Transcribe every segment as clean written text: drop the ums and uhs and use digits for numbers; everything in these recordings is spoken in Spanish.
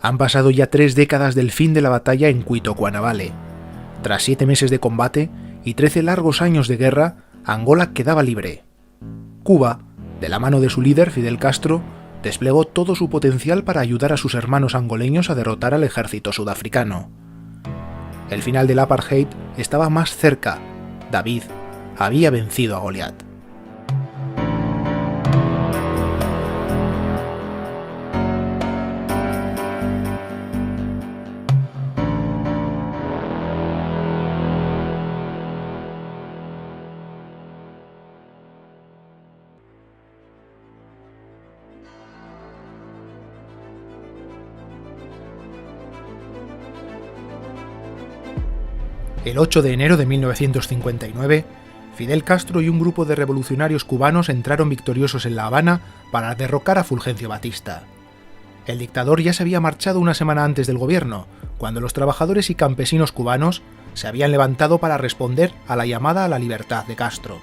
Han pasado ya 3 décadas del fin de la batalla en Cuito-Cuanavale. Tras 7 meses de combate y 13 largos años de guerra, Angola quedaba libre. Cuba, de la mano de su líder Fidel Castro, desplegó todo su potencial para ayudar a sus hermanos angoleños a derrotar al ejército sudafricano. El final del apartheid estaba más cerca. David había vencido a Goliat. El 8 de enero de 1959, Fidel Castro y un grupo de revolucionarios cubanos entraron victoriosos en La Habana para derrocar a Fulgencio Batista. El dictador ya se había marchado una semana antes del gobierno, cuando los trabajadores y campesinos cubanos se habían levantado para responder a la llamada a la libertad de Castro.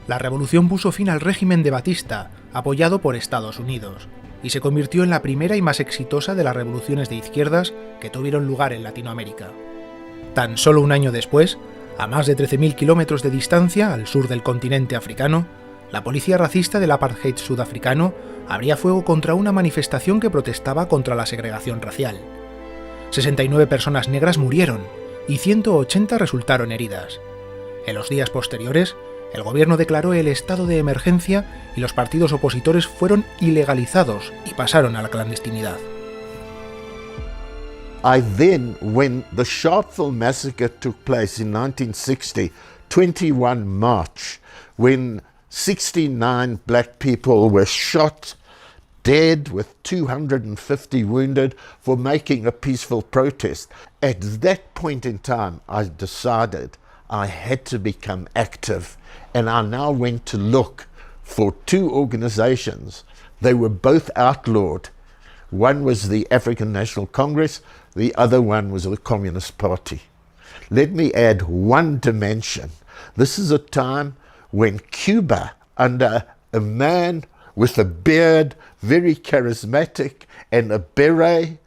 La revolución puso fin al régimen de Batista, apoyado por Estados Unidos, y se convirtió en la primera y más exitosa de las revoluciones de izquierdas que tuvieron lugar en Latinoamérica. Tan solo un año después, a más de 13.000 kilómetros de distancia al sur del continente africano, la policía racista del apartheid sudafricano abría fuego contra una manifestación que protestaba contra la segregación racial. 69 personas negras murieron y 180 resultaron heridas. En los días posteriores, el gobierno declaró el estado de emergencia y los partidos opositores fueron ilegalizados y pasaron a la clandestinidad. When the Sharpeville massacre took place in 1960, 21 March, when 69 black people were shot dead with 250 wounded for making a peaceful protest. At that point in time, I decided I had to become active, and I now went to look for 2 organizations. They were both outlawed. One was the African National Congress, the other one was the Communist Party. Let me add one dimension. This is a time when Cuba, under a man with a beard, very charismatic, and a beret,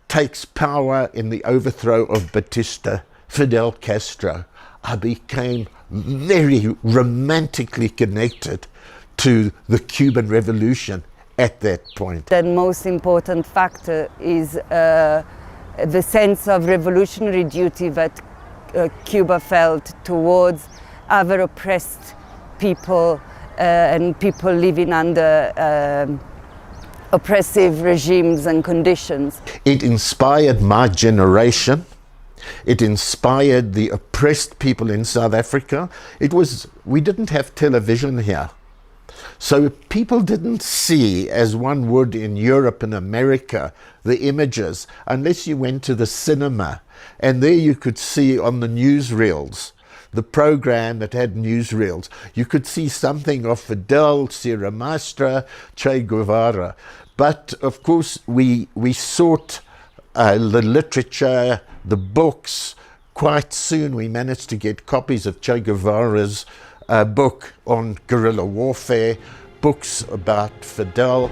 takes power in the overthrow of Batista, Fidel Castro. I became very romantically connected to the Cuban Revolution at that point. The most important factor is the sense of revolutionary duty that Cuba felt towards other oppressed people and people living under oppressive regimes and conditions. It inspired my generation. It inspired the oppressed people in South Africa. We didn't have television here. So people didn't see, as one would in Europe and America, the images, unless you went to the cinema. And there you could see on the newsreels, the program that had newsreels, you could see something of Fidel, Sierra Maestra, Che Guevara. But of course we sought the literature, the books. Quite soon we managed to get copies of Che Guevara's book on guerrilla warfare, books about Fidel.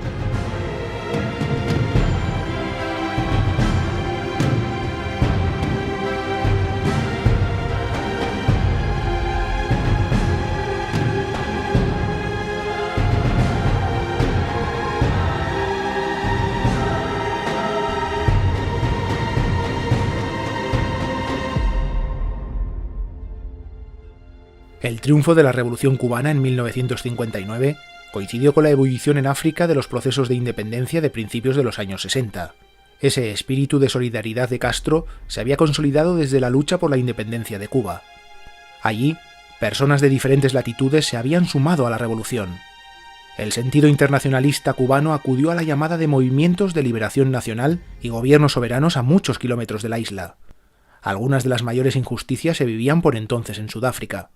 El triunfo de la Revolución cubana en 1959 coincidió con la ebullición en África de los procesos de independencia de principios de los años 60. Ese espíritu de solidaridad de Castro se había consolidado desde la lucha por la independencia de Cuba. Allí, personas de diferentes latitudes se habían sumado a la revolución. El sentido internacionalista cubano acudió a la llamada de movimientos de liberación nacional y gobiernos soberanos a muchos kilómetros de la isla. Algunas de las mayores injusticias se vivían por entonces en Sudáfrica.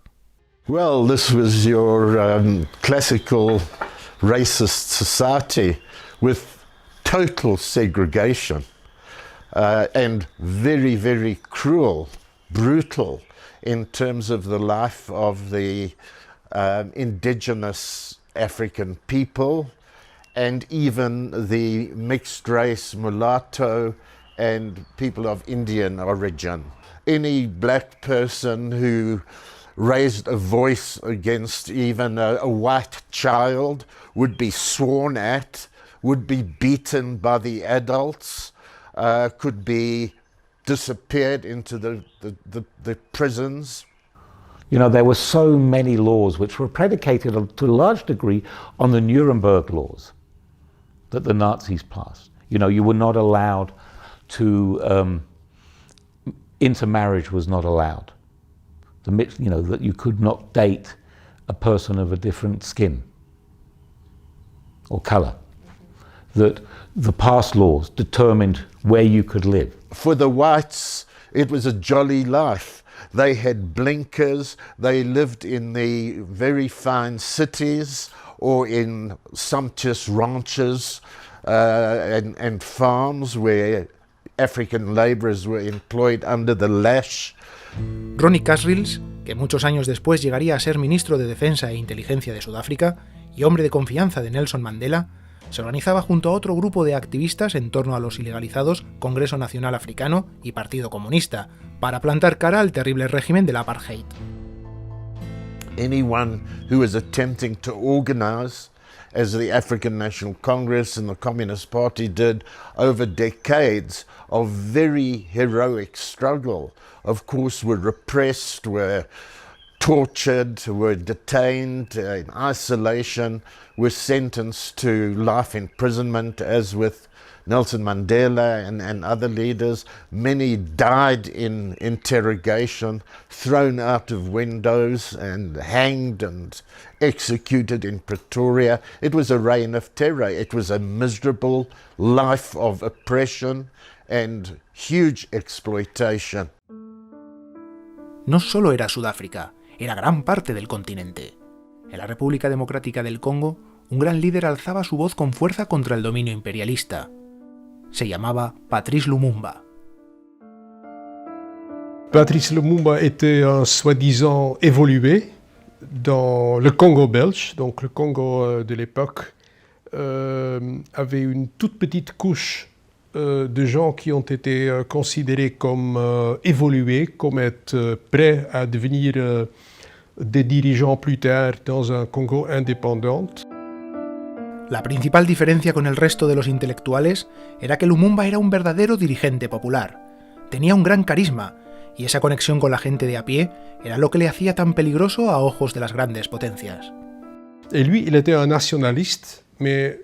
Well, this was your classical racist society with total segregation and very, very cruel, brutal in terms of the life of the indigenous African people and even the mixed race mulatto and people of Indian origin. Any black person who raised a voice against even a white child would be sworn at, would be beaten by the adults, could be disappeared into the prisons. You know, there were so many laws which were predicated to a large degree on the Nuremberg laws that the Nazis passed. You know, you were not allowed to, intermarriage was not allowed. You know, that you could not date a person of a different skin or colour. That the past laws determined where you could live. For the whites, it was a jolly life. They had blinkers, they lived in the very fine cities or in sumptuous ranches and farms where African labourers were employed under the lash. Ronnie Kasrils, que muchos años después llegaría a ser ministro de Defensa e Inteligencia de Sudáfrica y hombre de confianza de Nelson Mandela, se organizaba junto a otro grupo de activistas en torno a los ilegalizados Congreso Nacional Africano y Partido Comunista, para plantar cara al terrible régimen del apartheid. Anyone who was attempting to organize, as the African National Congress and the Communist Party did over decades of very heroic struggle, of course were repressed, were tortured, were detained in isolation, were sentenced to life imprisonment, as with Nelson Mandela and other leaders. Many died in interrogation, thrown out of windows and hanged and executed in Pretoria. It was a reign of terror. It was a miserable life of oppression and huge exploitation. No solo era Sudáfrica, era gran parte del continente. En la República Democrática del Congo, un gran líder alzaba su voz con fuerza contra el dominio imperialista. Se llamaba Patrice Lumumba. Patrice Lumumba était un soi-disant évolué dans le Congo belge. Donc le Congo de l'époque avait une toute petite couche de gens qui ont été considérés comme évolués, comme être prêts à devenir des dirigeants plus tard dans un Congo indépendant. La principal diferencia con el resto de los intelectuales era que Lumumba era un verdadero dirigente popular. Tenía un gran carisma, y esa conexión con la gente de a pie era lo que le hacía tan peligroso a ojos de las grandes potencias. Et lui, il était un nationaliste, mais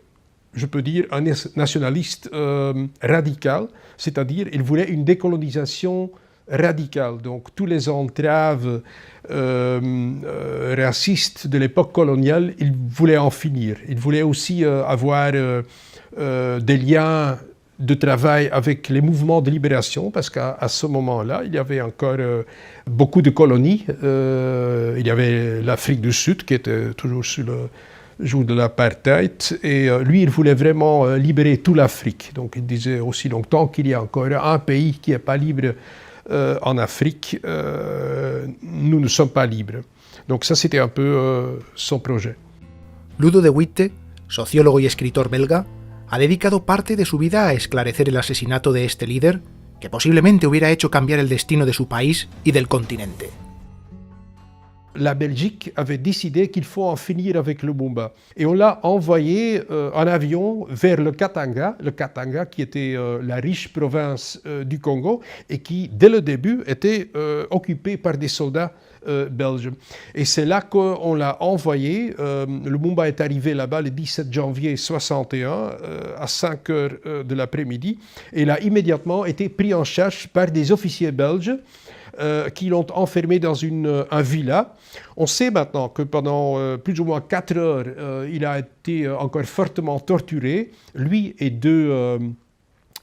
je peux dire un nationaliste radical, c'est-à-dire il voulait une décolonisation radicale. Donc tous les entraves racistes de l'époque coloniale, il voulait en finir. Il voulait aussi avoir des liens de travail avec les mouvements de libération, parce qu'à ce moment-là, il y avait encore beaucoup de colonies. Il y avait l'Afrique du Sud qui était toujours sous le joug de l'apartheid, et lui, il voulait vraiment libérer toute l'Afrique. Donc il disait aussi, donc, tant qu'il y a encore un pays qui n'est pas libre en Afrique, nous ne sommes pas libres. Donc ça, c'était un peu son projet. Ludo de Witte, sociólogo y escritor belga, ha dedicado parte de su vida a esclarecer el asesinato de este líder, que posiblemente hubiera hecho cambiar el destino de su país y del continente. La Belgique avait décidé qu'il faut en finir avec Lumumba. Et on l'a envoyé en avion vers le Katanga qui était la riche province du Congo et qui, dès le début, était occupée par des soldats belges. Et c'est là qu'on l'a envoyé. Lumumba est arrivé là-bas le 17 janvier 1961 à 5 heures de l'après-midi. Et il a immédiatement été pris en charge par des officiers belges qui l'ont enfermé dans un villa. On sait maintenant que pendant plus ou moins 4 heures, il a été encore fortement torturé, lui et deux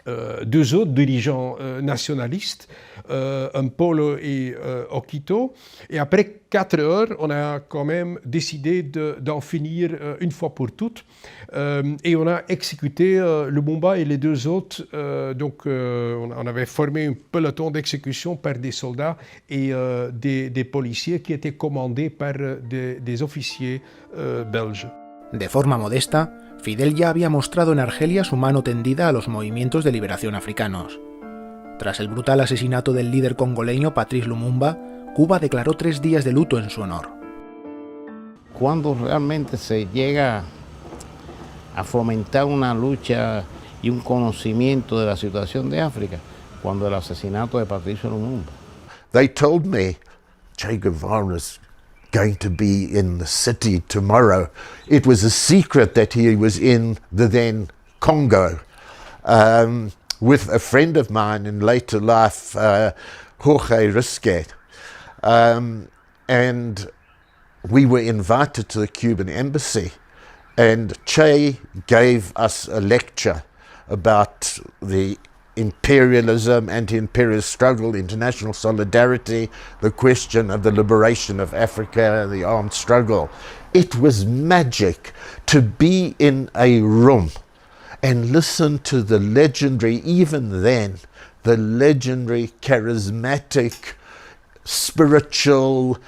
autres dirigeants nationalistes, Mpolo et Okito. Et après 4 heures, on a quand même décidé d'en finir une fois pour toutes. Et on a exécuté Lumumba et les deux autres. Donc on avait formé un peloton d'exécution par des soldats et des policiers qui étaient commandés par des officiers belges. De forma modesta, Fidel ya había mostrado en Argelia su mano tendida a los movimientos de liberación africanos. Tras el brutal asesinato del líder congoleño Patrice Lumumba, Cuba declaró 3 días de luto en su honor. Cuando realmente se llega a fomentar una lucha y un conocimiento de la situación de África, cuando el asesinato de Patrice Lumumba. They told me Che Guevara's going to be in the city tomorrow. It was a secret that he was in the then Congo with a friend of mine in later life, Jorge Risquet. And we were invited to the Cuban embassy, and Che gave us a lecture about the imperialism, anti-imperialist struggle, international solidarity, the question of the liberation of Africa, the armed struggle. It was magic to be in a room and listen to the legendary, even then, the legendary, charismatic, spiritual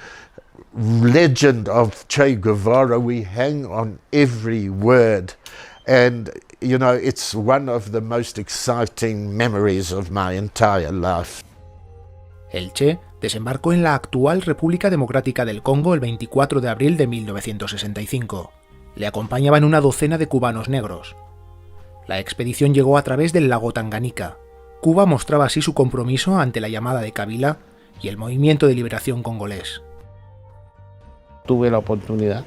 legend of Che Guevara. We hang on every word. And, you know, it's one of the most exciting memories of my entire life. El Che desembarcó en la actual República Democrática del Congo el 24 de abril de 1965. Le acompañaban una docena de cubanos negros. La expedición llegó a través del lago Tanganica. Cuba mostraba así su compromiso ante la llamada de Kabila y el movimiento de liberación congolés. Tuve la oportunidad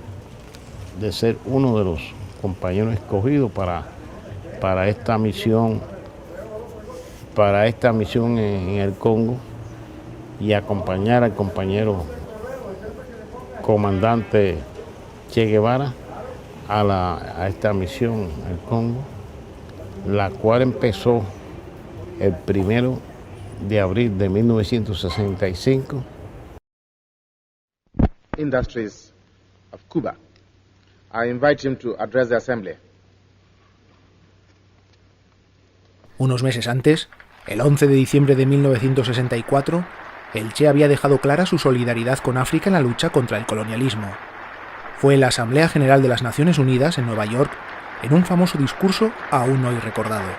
de ser uno de los compañeros escogidos para esta misión en el Congo y acompañar al compañero comandante Che Guevara a esta misión en el Congo, la cual empezó el 1 de abril de 1965. Industries of Cuba. I invite him to address the assembly. Unos meses antes, el 11 de diciembre de 1964, el Che había dejado clara su solidaridad con África en la lucha contra el colonialismo. Fue en la Asamblea General de las Naciones Unidas en Nueva York, en un famoso discurso aún hoy recordado.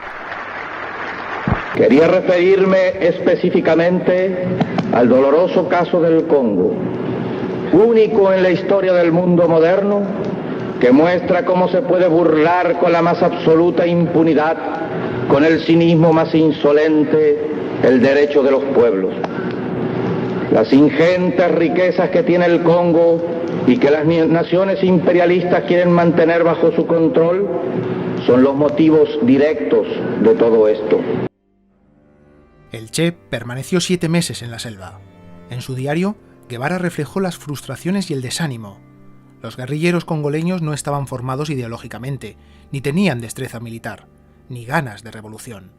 Quería referirme específicamente al doloroso caso del Congo, único en la historia del mundo moderno, que muestra cómo se puede burlar con la más absoluta impunidad, con el cinismo más insolente, el derecho de los pueblos. Las ingentes riquezas que tiene el Congo y que las naciones imperialistas quieren mantener bajo su control son los motivos directos de todo esto. El Che permaneció 7 meses en la selva. En su diario, Guevara reflejó las frustraciones y el desánimo. Los guerrilleros congoleños no estaban formados ideológicamente, ni tenían destreza militar, ni ganas de revolución.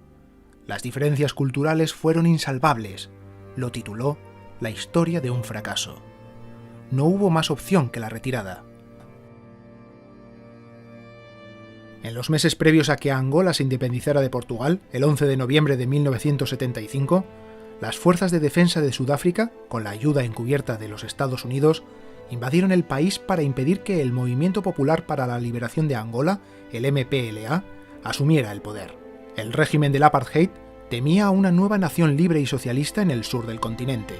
Las diferencias culturales fueron insalvables. Lo tituló La historia de un fracaso. No hubo más opción que la retirada. En los meses previos a que Angola se independizara de Portugal, el 11 de noviembre de 1975, las fuerzas de defensa de Sudáfrica, con la ayuda encubierta de los Estados Unidos, invadieron el país para impedir que el Movimiento Popular para la Liberación de Angola, el MPLA, asumiera el poder. El régimen del apartheid temía a una nueva nación libre y socialista en el sur del continente.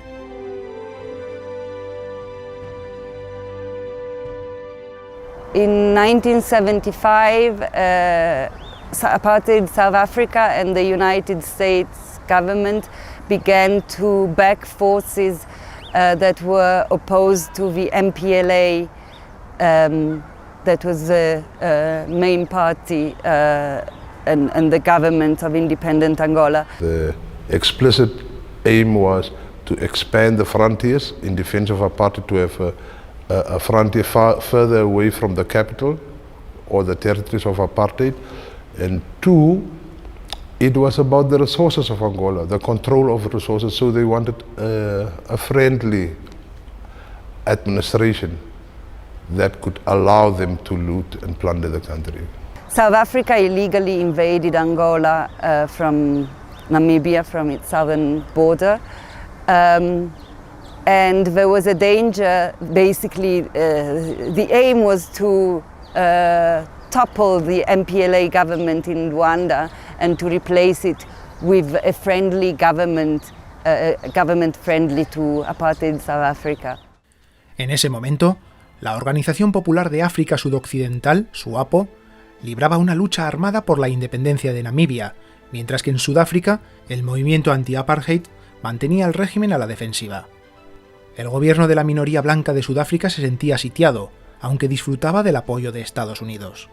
In 1975, apartheid South Africa and the United States government began to back forces that were opposed to the MPLA, that was the main party and the government of independent Angola. The explicit aim was to expand the frontiers in defense of apartheid, to have a frontier further away from the capital or the territories of apartheid. And 2, it was about the resources of Angola, the control of resources, so they wanted a friendly administration that could allow them to loot and plunder the country. South Africa illegally invaded Angola from Namibia, from its southern border. And there was a danger, basically, the aim was to topple the MPLA government in Rwanda and to replace it with a friendly government, government friendly to apartheid South Africa. En ese momento, la Organización Popular de África Sudoccidental, SWAPO, libraba una lucha armada por la independencia de Namibia, mientras que en Sudáfrica el movimiento anti-apartheid mantenía al régimen a la defensiva. El gobierno de la minoría blanca de Sudáfrica se sentía sitiado, aunque disfrutaba del apoyo de Estados Unidos.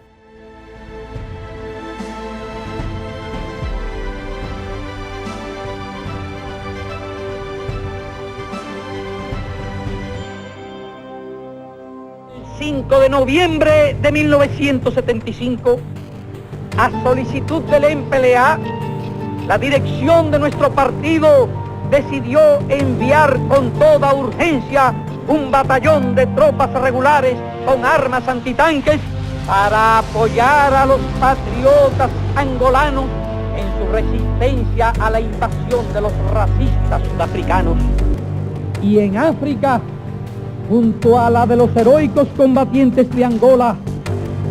El 5 de noviembre de 1975, a solicitud del MPLA, la dirección de nuestro partido decidió enviar con toda urgencia un batallón de tropas regulares con armas antitanques para apoyar a los patriotas angolanos en su resistencia a la invasión de los racistas sudafricanos. Y en África, junto a la de los heroicos combatientes de Angola,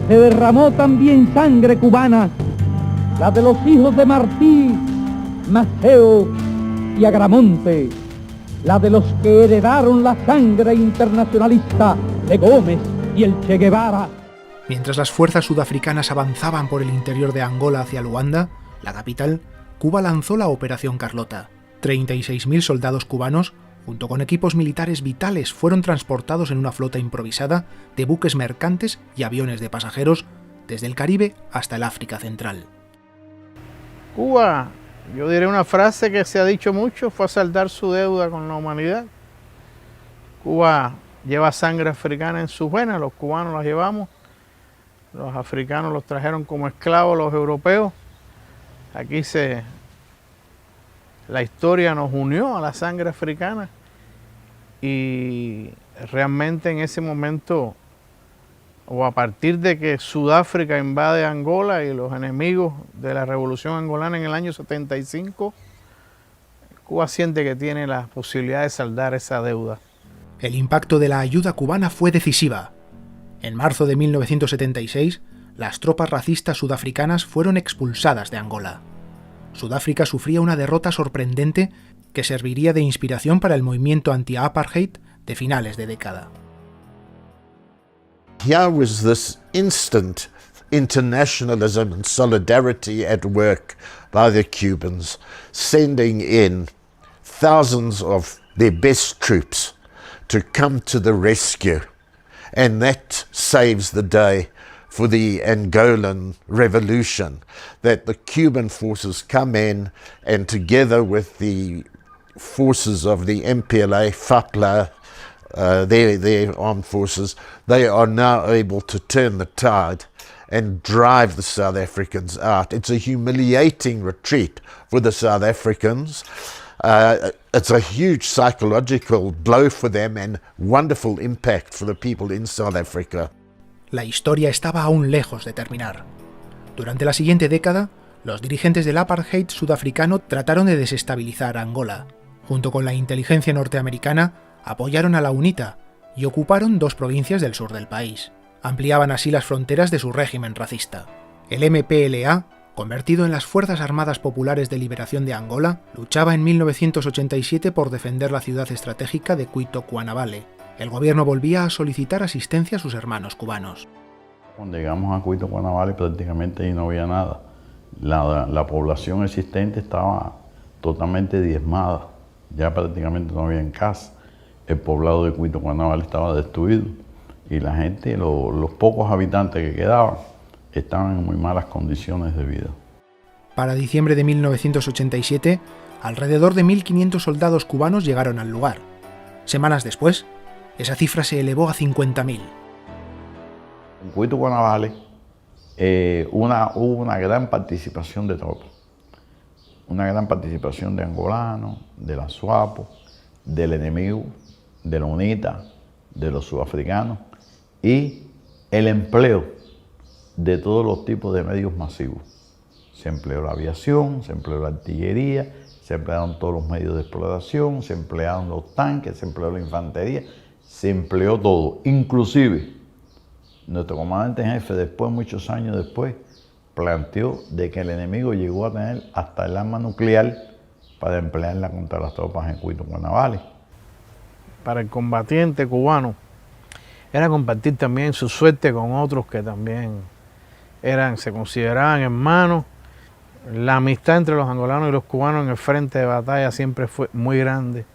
se derramó también sangre cubana, la de los hijos de Martí, Maceo y Agramonte, la de los que heredaron la sangre internacionalista de Gómez y el Che Guevara. Mientras las fuerzas sudafricanas avanzaban por el interior de Angola hacia Luanda, la capital, Cuba lanzó la Operación Carlota. 36.000 soldados cubanos, junto con equipos militares vitales, fueron transportados en una flota improvisada de buques mercantes y aviones de pasajeros desde el Caribe hasta el África Central. Cuba, yo diré una frase que se ha dicho mucho, fue a saldar su deuda con la humanidad. Cuba lleva sangre africana en sus venas, los cubanos la llevamos, los africanos los trajeron como esclavos los europeos. Aquí la historia nos unió a la sangre africana y realmente en ese momento, o a partir de que Sudáfrica invade Angola y los enemigos de la revolución angolana en el año 75, Cuba siente que tiene la posibilidad de saldar esa deuda. El impacto de la ayuda cubana fue decisiva. En marzo de 1976, las tropas racistas sudafricanas fueron expulsadas de Angola. Sudáfrica sufría una derrota sorprendente que serviría de inspiración para el movimiento anti-apartheid de finales de década. Here was this instant internationalism and solidarity at work by the Cubans, sending in thousands of their best troops to come to the rescue. And that saves the day for the Angolan revolution, that the Cuban forces come in and together with the forces of the MPLA, FAPLA, their armed forces, they are now able to turn the tide and drive the South Africans out. It's a humiliating retreat for the South Africans. It's a huge psychological blow for them and wonderful impact for the people in South Africa. La historia estaba aún lejos de terminar. Durante la siguiente década, los dirigentes del apartheid sudafricano trataron de desestabilizar a Angola. Junto con la inteligencia norteamericana, apoyaron a la UNITA y ocuparon 2 provincias del sur del país. Ampliaban así las fronteras de su régimen racista. El MPLA, convertido en las Fuerzas Armadas Populares de Liberación de Angola, luchaba en 1987 por defender la ciudad estratégica de Cuito-Cuanavale. El gobierno volvía a solicitar asistencia a sus hermanos cubanos. Cuando llegamos a Cuito-Cuanavale prácticamente ahí no había nada. La población existente estaba totalmente diezmada. Ya prácticamente no había casa. El poblado de Cuito-Cuanavale estaba destruido y la gente, los pocos habitantes que quedaban, estaban en muy malas condiciones de vida. Para diciembre de 1987, alrededor de 1.500 soldados cubanos llegaron al lugar. Semanas después, esa cifra se elevó a 50.000. En Cuito-Cuanavale hubo una gran participación de tropas. Una gran participación de angolanos, de la SWAPO, del enemigo, de la UNITA, de los sudafricanos y el empleo de todos los tipos de medios masivos. Se empleó la aviación, se empleó la artillería, se emplearon todos los medios de exploración, se emplearon los tanques, se empleó la infantería, se empleó todo, inclusive nuestro comandante en jefe, después, muchos años después, planteó de que el enemigo llegó a tener hasta el arma nuclear para emplearla contra las tropas en Cuito Cuanavale. Para el combatiente cubano era compartir también su suerte con otros que también se consideraban hermanos. La amistad entre los angolanos y los cubanos en el frente de batalla siempre fue muy grande.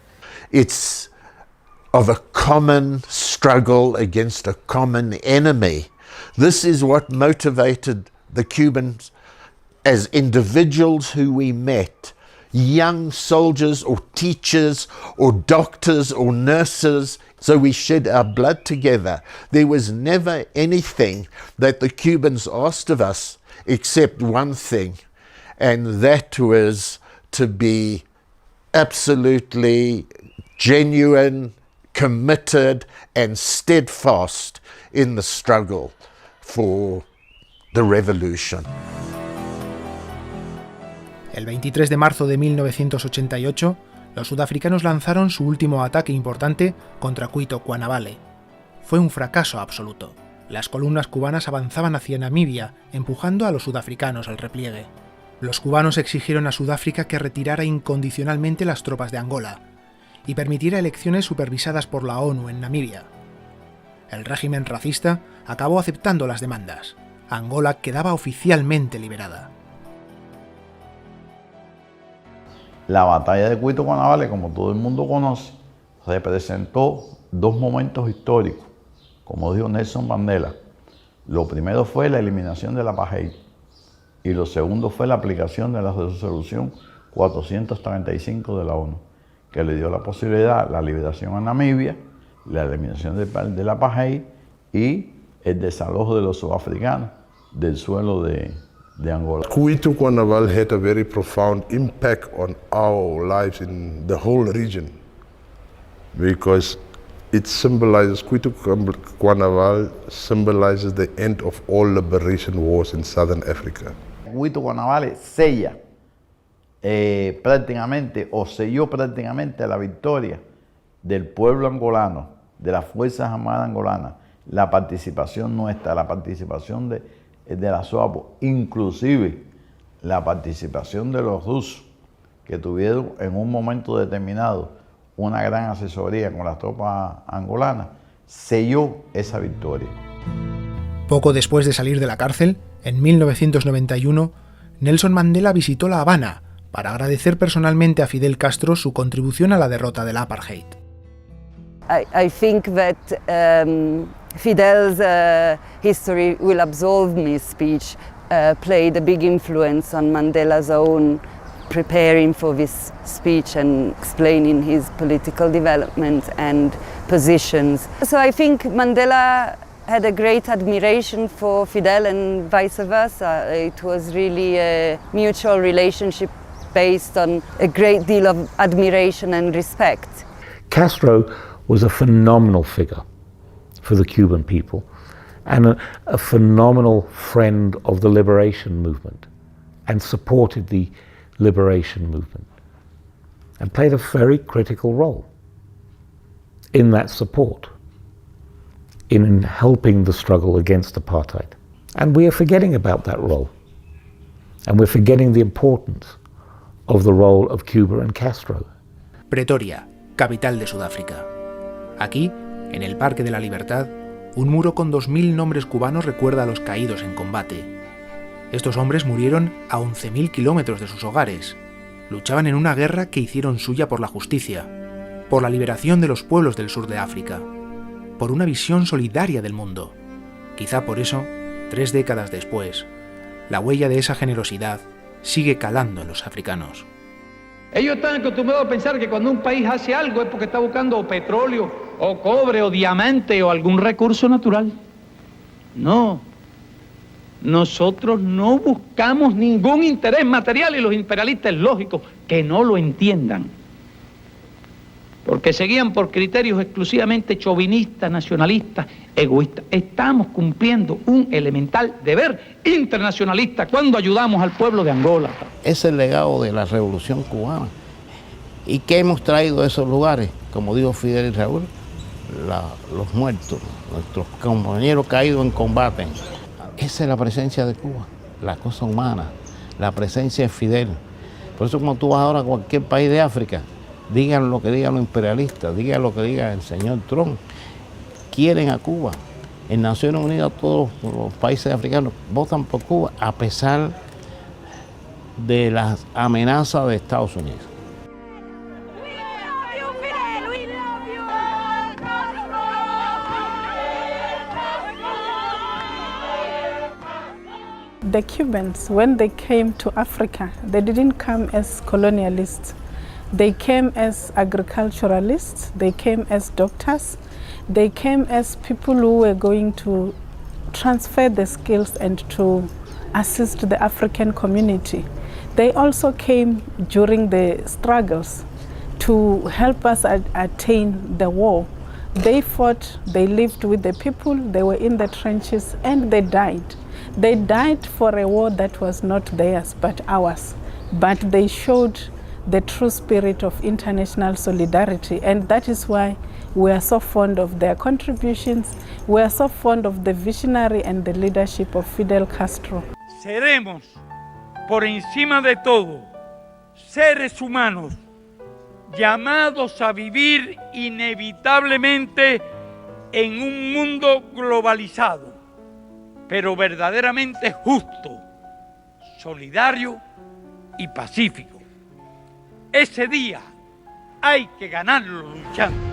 It's of a common struggle against a common enemy. This is what motivated the Cubans as individuals who we met, young soldiers or teachers or doctors or nurses. So we shed our blood together. There was never anything that the Cubans asked of us except one thing, and that was to be absolutely genuine, committed and steadfast in the struggle for the revolution. El 23 de marzo de 1988, los sudafricanos lanzaron su último ataque importante contra Cuito Cuanavale. Fue un fracaso absoluto. Las columnas cubanas avanzaban hacia Namibia, empujando a los sudafricanos al repliegue. Los cubanos exigieron a Sudáfrica que retirara incondicionalmente las tropas de Angola y permitiera elecciones supervisadas por la ONU en Namibia. El régimen racista acabó aceptando las demandas. Angola quedaba oficialmente liberada. La batalla de Cuito Cuanavale, como todo el mundo conoce, representó dos momentos históricos, como dijo Nelson Mandela. Lo primero fue la eliminación del apartheid y lo segundo fue la aplicación de la resolución 435 de la ONU, que le dio la posibilidad, la liberación a Namibia, la eliminación del apartheid y el desalojo de los sudafricanos del suelo de Angola. Cuito Cuanavale had a very profound impact on our lives in the whole region because it symbolizes, Cuito Cuanavale symbolizes the end of all liberation wars in Southern Africa. Cuito Cuanavale sella prácticamente, o selló prácticamente la victoria del pueblo angolano, de las Fuerzas Armadas angolanas, la participación nuestra, la participación de la SWAPO, inclusive la participación de los rusos, que tuvieron en un momento determinado una gran asesoría con las tropas angolanas, selló esa victoria. Poco después de salir de la cárcel, en 1991, Nelson Mandela visitó La Habana para agradecer personalmente a Fidel Castro su contribución a la derrota del apartheid. I think that Fidel's history will absolve me speech played a big influence on Mandela's own preparing for this speech and explaining his political development and positions. So I think Mandela had a great admiration for Fidel and vice versa. It was really a mutual relationship based on a great deal of admiration and respect. Castro was a phenomenal figure for the Cuban people and a phenomenal friend of the liberation movement and supported the liberation movement and played a very critical role in that support, in helping the struggle against apartheid. And we are forgetting about that role. And we're forgetting the importance of the role of Cuba and Castro. Pretoria, capital de Sudáfrica. Aquí, en el Parque de la Libertad, un muro con 2000 nombres cubanos recuerda a los caídos en combate. Estos hombres murieron a 11.000 kilómetros de sus hogares. Luchaban en una guerra que hicieron suya por la justicia, por la liberación de los pueblos del sur de África, por una visión solidaria del mundo. Quizá por eso, 3 décadas después, la huella de esa generosidad sigue calando en los africanos. Ellos están acostumbrados a pensar que cuando un país hace algo es porque está buscando petróleo, o cobre, o diamante, o algún recurso natural. No. Nosotros no buscamos ningún interés material y los imperialistas es lógico que no lo entiendan. Porque se guían por criterios exclusivamente chauvinistas, nacionalistas, egoístas. Estamos cumpliendo un elemental deber internacionalista cuando ayudamos al pueblo de Angola. Es el legado de la Revolución Cubana. ¿Y qué hemos traído de esos lugares? Como dijo Fidel y Raúl, los muertos, nuestros compañeros caídos en combate. Esa es la presencia de Cuba, la cosa humana, la presencia de Fidel. Por eso cuando tú vas ahora a cualquier país de África, digan lo que digan los imperialistas, digan lo que diga el señor Trump, quieren a Cuba. En Naciones Unidas todos los países africanos votan por Cuba a pesar de las amenazas de Estados Unidos. The Cubans, when they came to Africa, they didn't come as colonialists. They came as agriculturalists, they came as doctors, they came as people who were going to transfer the skills and to assist the African community. They also came during the struggles to help us attain the war. They fought, they lived with the people, they were in the trenches, and they died. They died for a war that was not theirs but ours. But they showed the true spirit of international solidarity, and that is why we are so fond of their contributions. We are so fond of the visionary and the leadership of Fidel Castro. Seremos, por encima de todo, seres humanos llamados a vivir inevitablemente en un mundo globalizado, pero verdaderamente justo, solidario y pacífico. Ese día hay que ganarlo luchando.